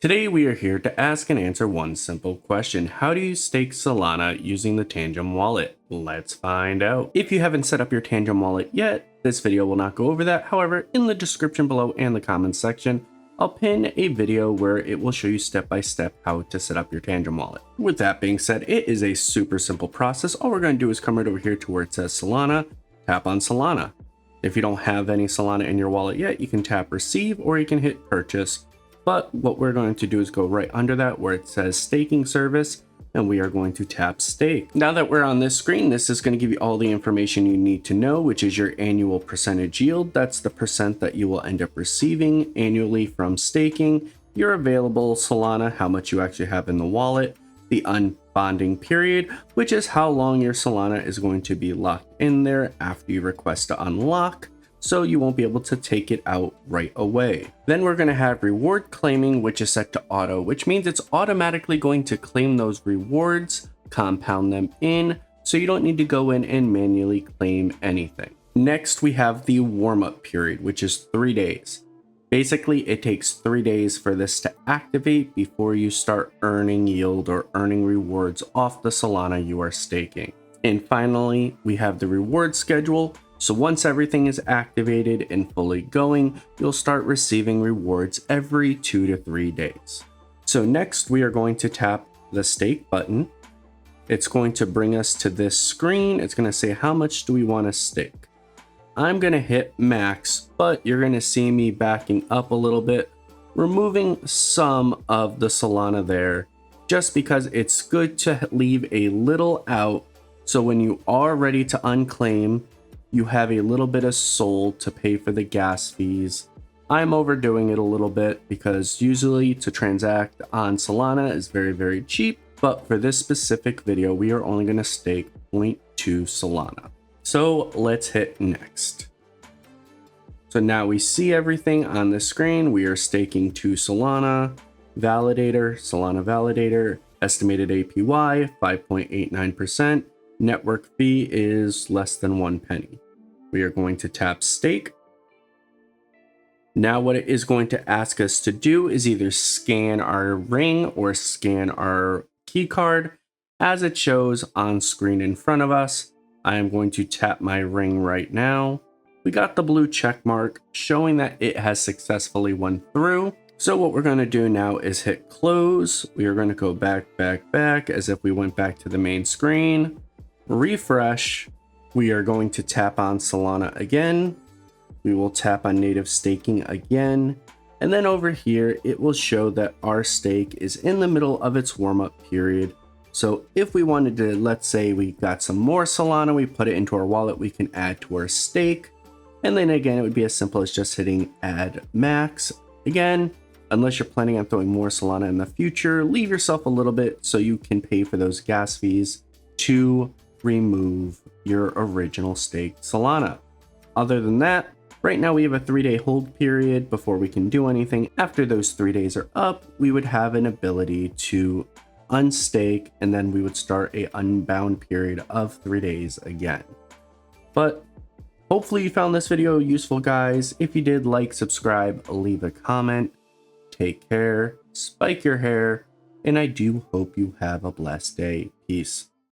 Today we are here to ask and answer one simple question. How do you stake Solana using the Tangem wallet? Let's find out. If you haven't set up your Tangem wallet yet, this video will not go over that. However, in the description below and the comments section, I'll pin a video where it will show you step by step how to set up your Tangem wallet. With that being said, it is a super simple process. All we're going to do is come right over here to where it says Solana, tap on Solana. If you don't have any Solana in your wallet yet, you can tap receive or you can hit purchase. But what we're going to do is go right under that where it says staking service, and we are going to tap stake. Now that we're on this screen, this is going to give you all the information you need to know, which is your annual percentage yield. That's the percent that you will end up receiving annually from staking, your available Solana, how much you actually have in the wallet, the unbonding period, which is how long your Solana is going to be locked in there after you request to unlock, so you won't be able to take it out right away. Then we're going to have reward claiming, which is set to auto, which means it's automatically going to claim those rewards, compound them in, so you don't need to go in and manually claim anything. Next, we have the warm-up period, which is 3 days. Basically, it takes 3 days for this to activate before you start earning yield or earning rewards off the Solana you are staking. And finally, we have the reward schedule. So once everything is activated and fully going, you'll start receiving rewards every 2 to 3 days. So next we are going to tap the stake button. It's going to bring us to this screen. It's going to say how much do we want to stake. I'm going to hit max, but you're going to see me backing up a little bit, removing some of the Solana there, just because it's good to leave a little out. So when you are ready to unclaim, you have a little bit of SOL to pay for the gas fees. I'm overdoing it a little bit because usually to transact on Solana is very, very cheap. But for this specific video, we are only going to stake 0.2 Solana. So let's hit next. So now we see everything on the screen. We are staking 2 Solana, Solana validator, estimated APY 5.89%. Network fee is less than 1 penny. We are going to tap stake. Now what it is going to ask us to do is either scan our ring or scan our key card as it shows on screen in front of us. I am going to tap my ring right now. We got the blue check mark showing that it has successfully went through. So what we're going to do now is hit close. We are going to go back as if we went back to the main screen. Refresh. We are going to tap on Solana again. We will tap on native staking again. And then over here, it will show that our stake is in the middle of its warm-up period. So if we wanted to, let's say we got some more Solana, we put it into our wallet, we can add to our stake. And then again, it would be as simple as just hitting add max. Again, unless you're planning on throwing more Solana in the future, leave yourself a little bit so you can pay for those gas fees to remove your original staked Solana. Other than that, right now we have a 3-day hold period before we can do anything. After those 3 days are up, we would have an ability to unstake, and then we would start a unbound period of 3 days again. But hopefully you found this video useful, guys. If you did, like, subscribe, leave a comment. Take care, spike your hair, and I do hope you have a blessed day. Peace.